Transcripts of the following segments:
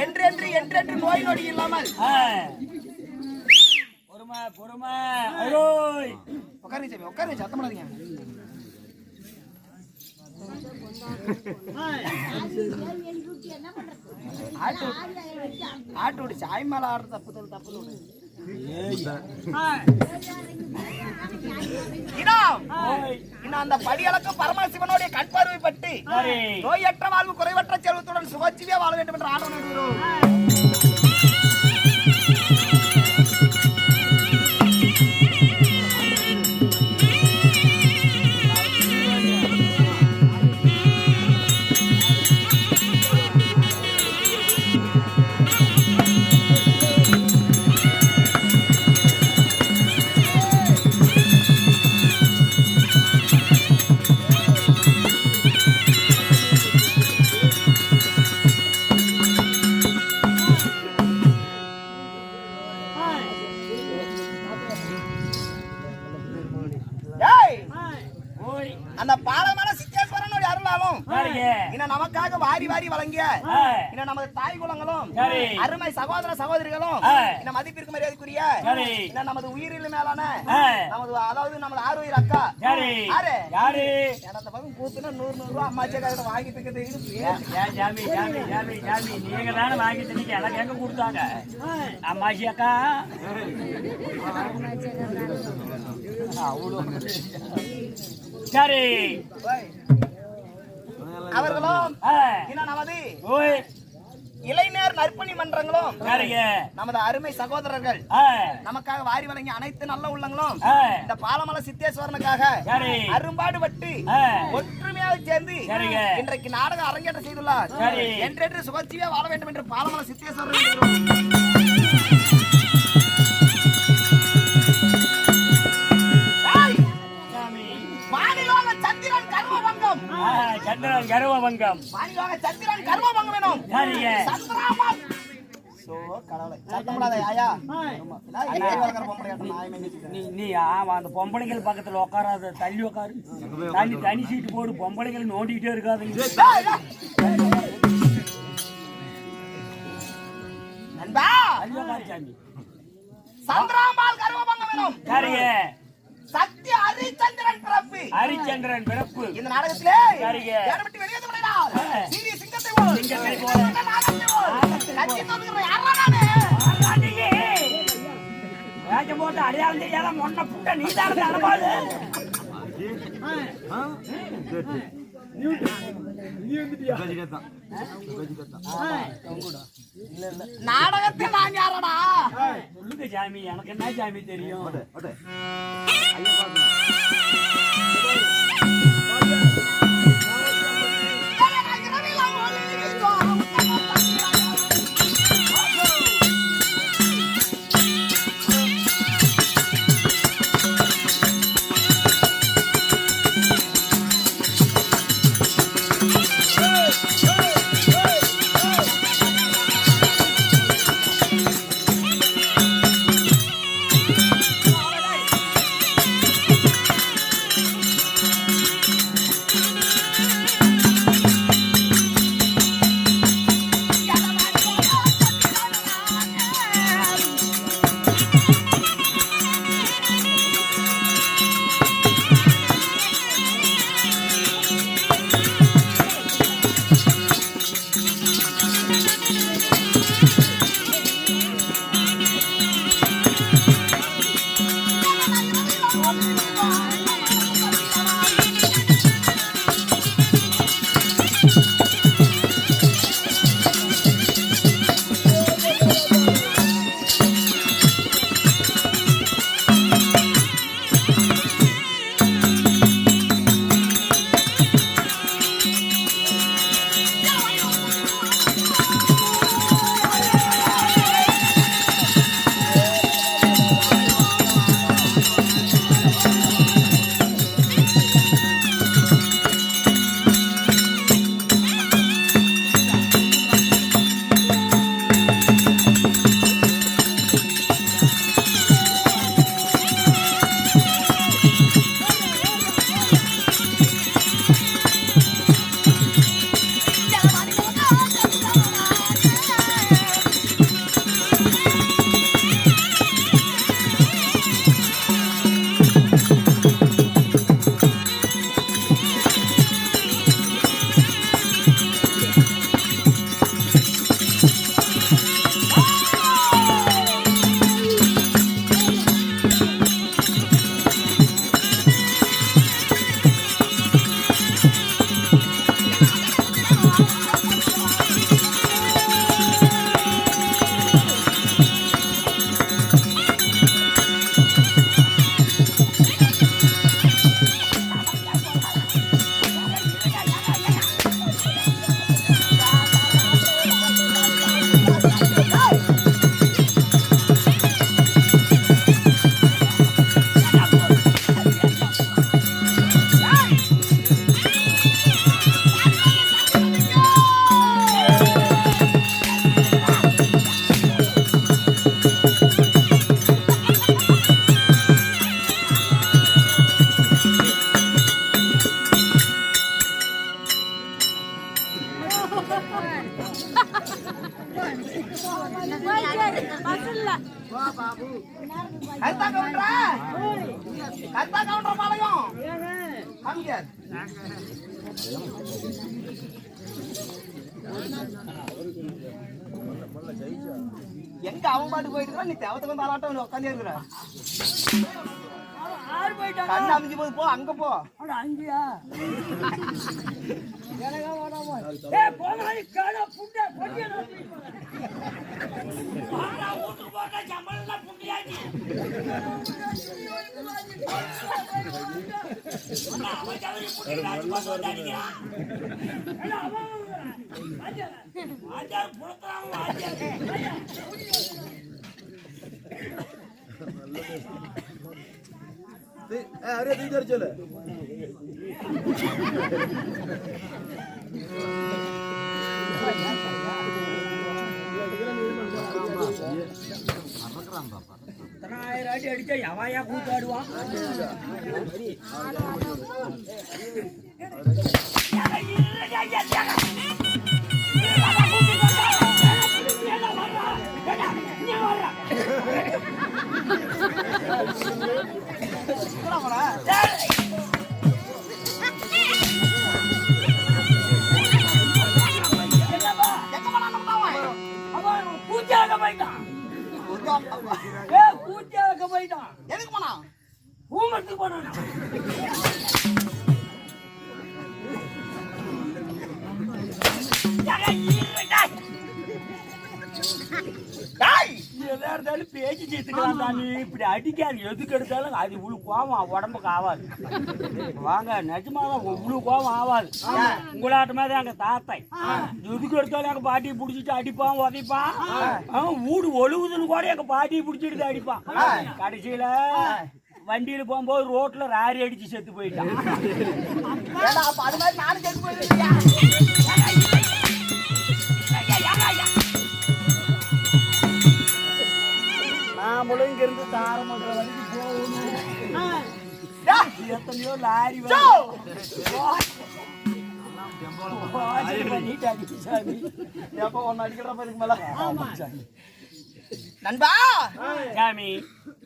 என்றென்று என்றென்று நோய் நொடி இல்லாமல் பொறுமை பொறுமை உட்காருங்க உட்காருங்க சத்தம் பண்ணாதீங்க. ஆட்டு விடு சாய் மேல ஆடுற தப்பு அந்த படியளக்கு பரமசிவனுடைய கண் பார்வை பட்டு நோயற்ற வாழ்வு குறைவற்ற செல்வத்துடன் சுகஜீவியா வாழ வேண்டும் என்று ஆண்டவன் அந்த பாலமான சித்தேஸ்வரனுடைய அருளாலும் நமக்காக வாரி வாரி வழங்கிய நமது தாய் குலங்களும் அருமை சகோதர சகோதரிகளும் மதிப்பிற்கு மரியாதைக்குரிய நமது உயிரில் மேலான நமது அதாவது நமது ஆறுயிர் அக்கா யாரு அந்த பக்கம் கூத்துனா 100 ரூபாய் அம்மாச்சியை வாங்கிட்டு நீங்க தானே வாங்கிட்டு எனக்கு எங்க கொடுத்தாங்க அம்மாச்சி அக்கா சரி அவர்களும் நமது இளைஞர் நற்பணி மன்றங்களும் நமது அருமை சகோதரர்கள் நமக்காக வாரி வழங்கி அனைத்து நல்ல உள்ளங்களும் இந்த பாலமலை சித்தேஸ்வரனுக்காக அரும்பாடுபட்டு ஒற்றுமையாக சேர்ந்து இன்றைக்கு நாடகம் அரங்கேற்றம் செய்துள்ளார். என்றென்று சுகஜீவியா வாழ வேண்டும் என்று பாலமலை சித்தேஸ்வரன் சந்திரன் கர்வபங்கம் சந்திரன் கர்வபங்கம் வேணும். நீ அந்த பொம்பளைகள் பக்கத்துல உட்காராத தள்ளி உட்காரு தனி சீட்டு போடு பொம்பளைகள் நோண்டிக்கிட்டே இருக்காதுங்க. சந்திராம்பாள் கர்வபங்கம் வேணும். சத்திய ஹரிச்சந்திரன் பிறப்பு ஹரிச்சந்திரன் பிறப்பு இந்த நாடகத்திலே யாரமட்டி வெளியேற்ற முடியல சீரி சிங்கத்தை போல கட்சி தோதுற யாரா நானே ராஜ போட்டு அடையாளம் தெரியாத மொன்ன புட்ட நீ தான் அனுபாது நாடகத்தில் நான் யாரடா சொல்லுங்க சாமி எனக்கு என்ன சாமி தெரியும். கத்தா கவுண்டர் பாளையம் அங்கேயார் எங்க அவன் பாட்டு போயிட்டு நீ தேவத்துக்கு வந்து ஆளாட்டம் உட்காந்து இருக்கிற கண்ணு அமைஞ்சு போது போ அங்க போ அங்கயா अरे इधर चलो அடிச்சா எவாயா கூத்தாடுவான் எதுக்கு போனா ஊமத்துக்கு போனா எதாருந்தாலும் பேச்சு சேர்த்துக்கலாம் நீ இப்படி அடிக்காது எதுக்கு எடுத்தாலும் அது இவ்வளவு கோவம் உடம்புக்கு ஆகாது வாங்க நிஜமாதான் இவ்வளவு கோவம் ஆகாது உங்களாட்டமே தான் எங்க தாத்தை எதுக்கு எடுத்தாலும் எங்க பாட்டியை பிடிச்சிட்டு அடிப்பான் உதைப்பான் வீடு ஒழுகுதுன்னு கூட எங்க பாட்டியை பிடிச்சிட்டு அடிப்பான் கடைசியில வண்டியில போகும்போது ரோட்ல ராரி அடிச்சு செத்து போயிட்டான் அது மாதிரி நானும் செத்து போயிருக்கேன் நாமளும் இங்க இருந்து தாரமங்கலம் வரைக்கும் போகணும் எத்தனையோ லாரி பண்ணிட்டு அடிச்சு சாமி எப்ப ஒன்னு அடிக்கிற மாதிரி மேல நண்பா சாமி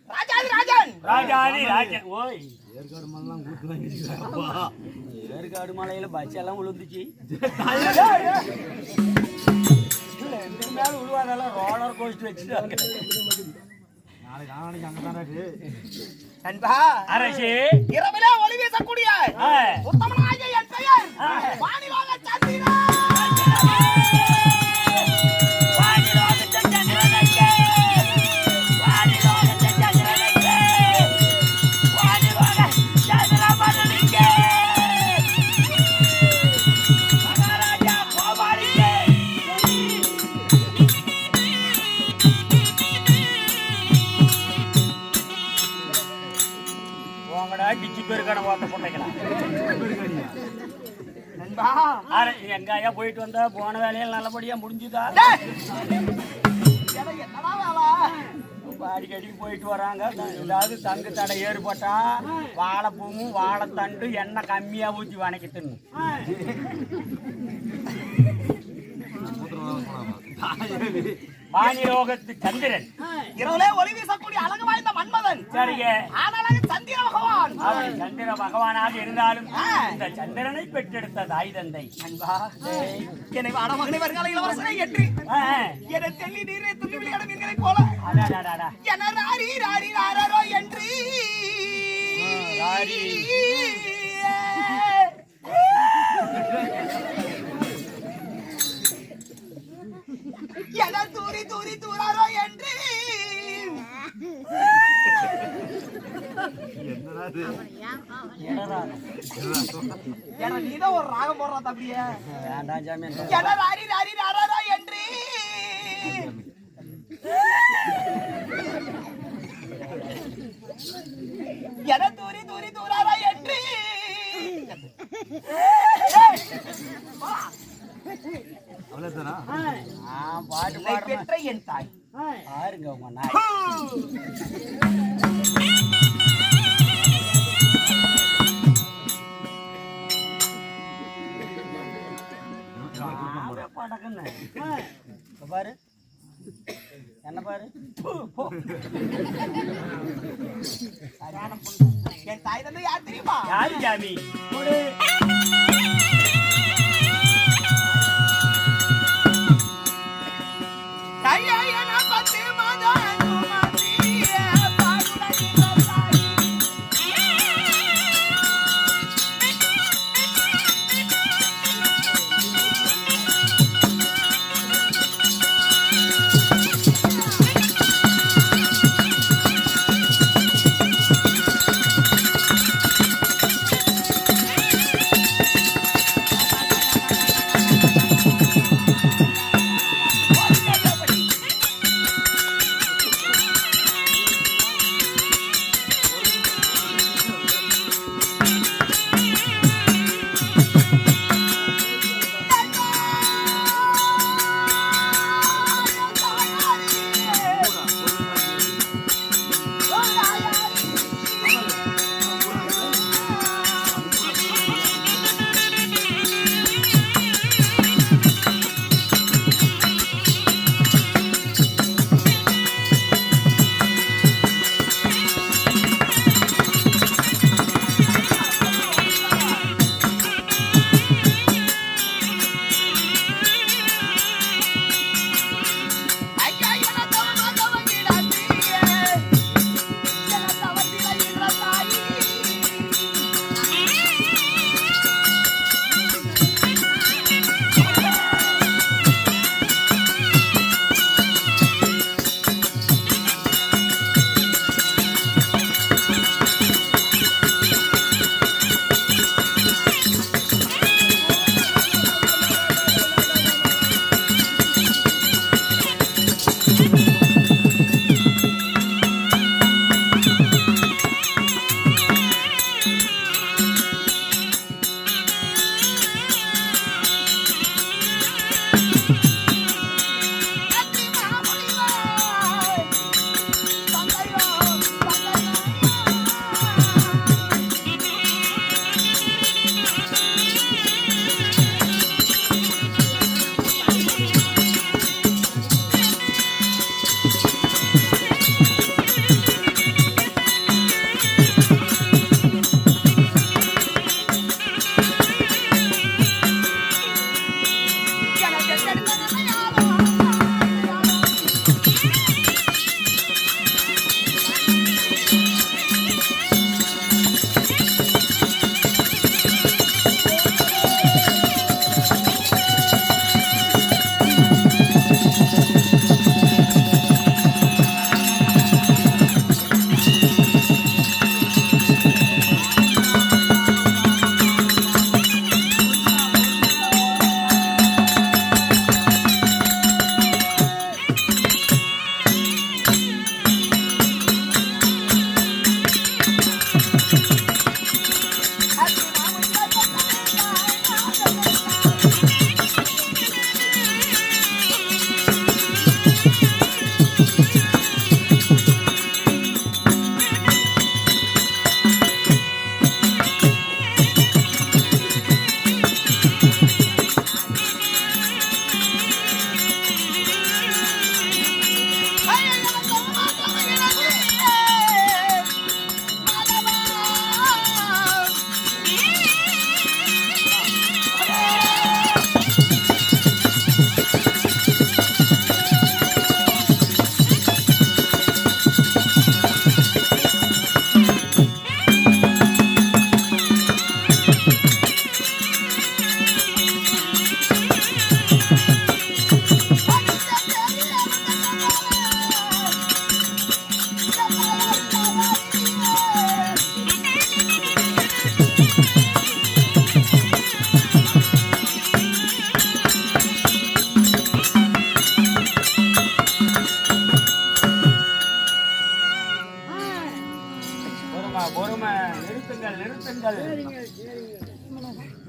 ராஜாதி ராஜன் ராஜாதி ராஜன் ஓய் ஏற்காடு மலைலாம் கூத்து வாங்கிருக்காப்பா ஏற்காடு மலையில பஸ் எல்லாம் விழுந்துச்சு எந்த மேல விழுவாதெல்லாம் ரோலர் கோஸ்டர் வச்சுட்டாங்க நண்பா அரசே இரவிலே ஒளி வீசக்கூடிய உத்தமனாகிய என் பெயர் வாணிவாக சந்திரா எங்காயா போயிட்டு வந்தா போன வேலையில நல்லபடியா முடிஞ்சுதா அடிக்கடி போயிட்டு வராங்க ஏதாவது தங்கு தடை ஏற்பட்டா வாழைப்பூவும் வாழைத்தண்டு எண்ணெய் கம்மியா ஊற்றி வணக்கி தின்னு வாணியோகத்து சந்திரன் இரவுலே ஒளி வீசக்கூடிய அழகு வாய்ந்த மன்மதன் சரிங்க ஆனாலும் சந்திர பகவான் சந்திர பகவானாக இருந்தாலும் இந்த சந்திரனை பெற்றெடுத்த தாய் தந்தை என்னை வாடமகனை வருகால இளவரசனை ஏற்றி என்னை தெள்ளி நீரை துள்ளி விளையாட மீன்களை போல என ராரி ராரி ராரோ என்று என தூரி தூரி தூராரோ என்று நீதான் ஒரு ராகம் போடுறா தம்பிய என ராரி ராரி ராரோ என்று என தூரி தூரி தூராரோ என்று பாட்டு பெற்ற என் தாய் பாருங்க உங்க நாய் படக்குன்னு பாரு என்ன பாரு என் தாய் தந்தை யார் தெரியுமா? யாரு ஜாமி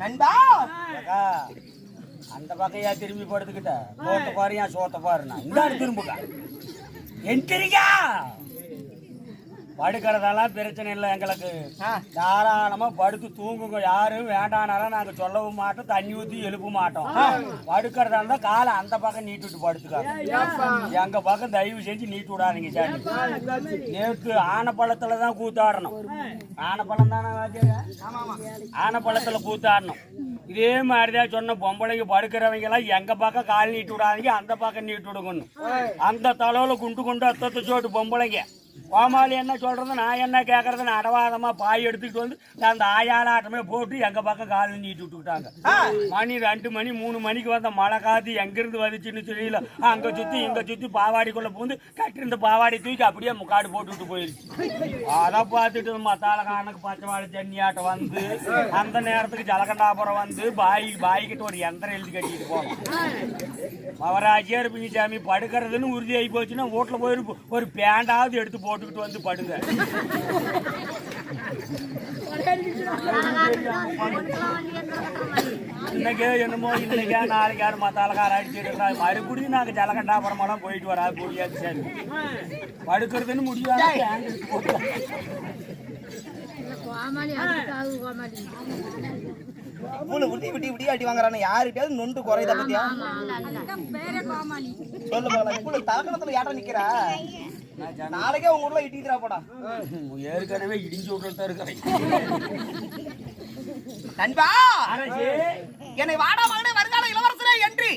நண்பா அந்த பக்கையா திரும்பி படுத்துக்கிட்ட சோத்த பாரு ஏன் சோத்த பாருண்ணா இந்த திரும்புக்கா எந்திரிக்கா படுக்கிறதெல்லாம் பிரச்சனை இல்லை எங்களுக்கு. தாராளமா படுத்து தூங்குங்க. யாரும் வேண்டானாலும் நாங்க சொல்லவும் மாட்டோம், தண்ணி ஊத்தி எழுப்ப மாட்டோம். படுக்கிறதா இருந்தா காலை அந்த பக்கம் நீட்டு படுத்துக்காங்க. எங்க பக்கம் தயவு செஞ்சு நீட்டு விடாதீங்க சாமி. நேற்று ஆனப்பழத்துலதான் கூத்தாடணும். ஆனப்பழம் தானே ஆனப்பழத்துல கூத்தாடணும். இதே மாதிரிதான் சொன்ன பொம்பளைங்க படுக்கிறவங்க எல்லாம் எங்க பக்கம் கால் நீட்டு விடாதீங்க, அந்த பக்கம் நீட்டு விடுங்கன்னு. அந்த தலைவுல குண்டு குண்டு அத்தத்தை சோட்டு பொம்பளைங்க. கோமாளி என்ன சொல்றது, நான் என்ன கேட்கறதுன்னு அடவாதமா பாய் எடுத்துக்கிட்டு வந்து அந்த ஆயாலாட்டமே போட்டு எங்க பக்கம் கால் நீட்டு விட்டுக்கிட்டாங்க. மணி 2 மணி 3 மணிக்கு வந்த மழை காத்து எங்கிருந்து வந்துச்சுன்னு தெரியல. அங்க சுத்தி இங்க சுத்தி பாவாடிக்குள்ள பூந்து கட்டிருந்த பாவாடி தூக்கி அப்படியே முக்காடு போட்டுவிட்டு போயிருச்சு. அதை பார்த்துட்டு மத்தாளக்காரனுக்கு பச்சைவாழை சென்னியாட்டம் வந்து அந்த நேரத்துக்கு ஜலகண்டாபுரம் வந்து பாய்கிட்ட ஒரு யந்திரம் எழுதி கட்டிட்டு போனோம். அவராஜியா இருப்பீங்க சாமி. படுக்கிறதுன்னு உறுதி ஆகி போச்சுன்னா வீட்டுல போய் ஒரு பேண்டாவது எடுத்து போட்டுக்கிட்டு வந்து படுங்க. இன்னைக்கே என்னமோ இன்னைக்கா நாளைக்கு மத்தாலக்கார அடிச்சுட்டு மறுபடியும் நாங்க ஜலகண்டாபுரமெல்லாம் போயிட்டு வரா முடியாது சாமி. படுக்கிறதுன்னு முடியாது. அடி வாங்குறானு யாருக்கிட்டையாவது நொண்டு குறையத பத்தியா சொல்லு போல. தகனத்துல யாரா நிக்கிறா? நாளைக்கே உங்க ஊர்ல இடிக்கிறா போடா. ஏற்கனவே இடிஞ்சு விட்டு இருக்கிறேன். நண்பா, என்னை வாடா மகனே வருங்கால இளவரசரே என்று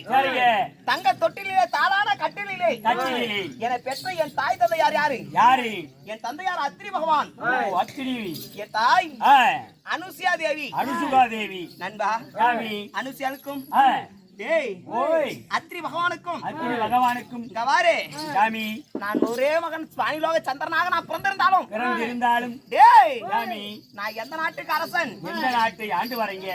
தங்க தொட்டிலே தாளான கட்டிலே என்னை பெற்ற என் தாய் தந்தை யாரு? என் தந்தையார் அத்திரி பகவான். என் தாய் அனுசுயா தேவி. அனுசுகா தேவி. நண்பா, அனுசுயாவுக்கும் அத்திரி பகவானுக்கும் கவாரே சாமி, நான் ஒரே மகன் சுவாமிலோக சந்திரனாக நான் பிறந்திருந்தாலும் நான் எந்த நாட்டுக்கு அரசன்? எந்த நாட்டை ஆண்டு வரீங்க?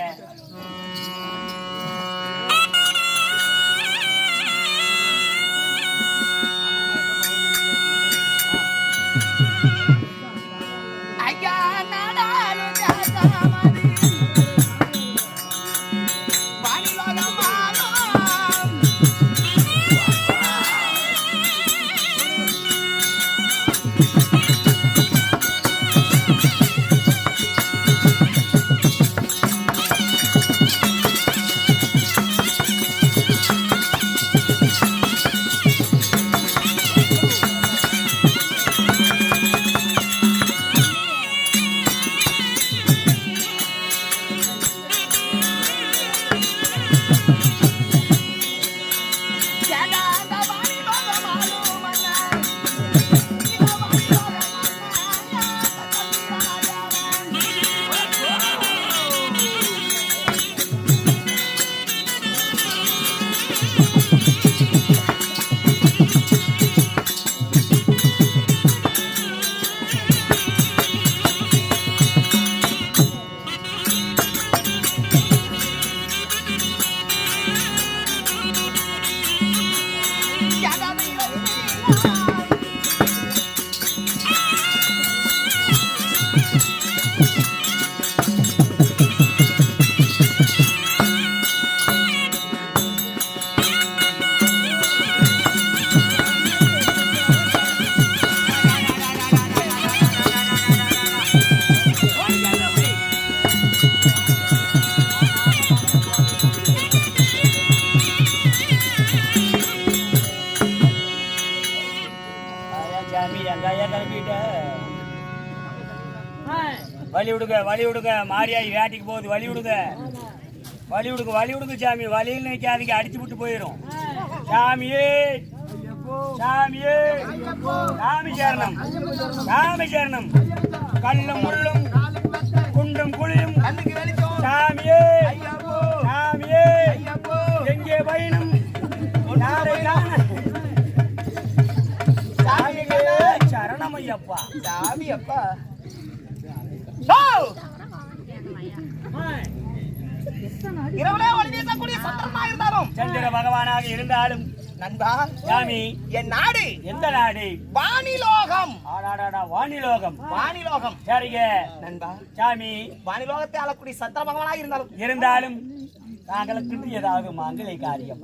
வழி விடுங்க. மாரியாய் வேட்டைக்கு போகுது. வழி விடுங்க சாமி. வழியில் நினைக்காதீங்க, அடிச்சு விட்டு போயிடும். சாமியே சாமியே சாமி சரணம், சாமி சரணம். கல்லும் முள்ளும் குண்டும் குழியும் சாமியே சாமியே எங்கே பயணம் சரணம் ஐயப்பா. சாமி அப்பா இரவுலே ஒளி வீசக்கூடிய சந்திரனாக இருந்தாலும் சந்திர பகவானாக இருந்தாலும் நண்பா சாமி, என் நாடு எந்த நாடு? வானிலோகம். வானிலோகம் சரிங்க நண்பா. சாமி, வானிலோகத்தை ஆளக்கூடிய சந்திர பகவானாக இருந்தாலும் நாங்களுக்கு ஏதாவது மங்கள காரியம்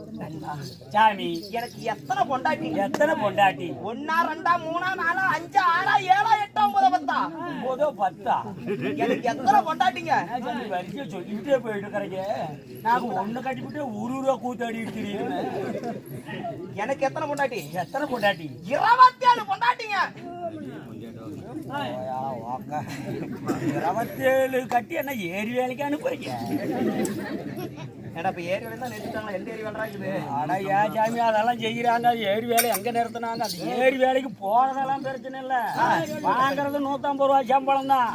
சாமி. எனக்கு எத்தனை பொண்டாட்டி? எத்தனை பொண்டாட்டி? 1 2 3 4 5 6 7 8 9 10 10. எனக்கு எத்தனை பொண்டாட்டிங்க? வரிசையா சொல்லிக்கிட்டே போயிட்டு இருக்கிறீங்க. நாங்க ஒண்ணு கட்டிவிட்டு ஊரூரா கூத்தாடி இருக்கிறீங்க. எனக்கு எத்தனை பொண்டாட்டி? எத்தனை பொண்டாட்டி? 27 பொண்டாட்டிங்க. 27 கட்டி என்ன ஏரி வேலைக்கு அனுப்புறீங்க? ஏன்னா இப்ப ஏரி வேலை தான் நிறுத்திட்டாங்களா? எந்த ஏரி வேலை இருக்குது? ஆனா ஏன் சாமி அதெல்லாம் செய்யறாங்க? அது ஏரி வேலை எங்க நிறுத்தினாங்க? அது ஏரி வேலைக்கு போறதெல்லாம் பிரச்சனை இல்ல. வாங்குறது 150 ரூபாய் சம்பளம் தான்.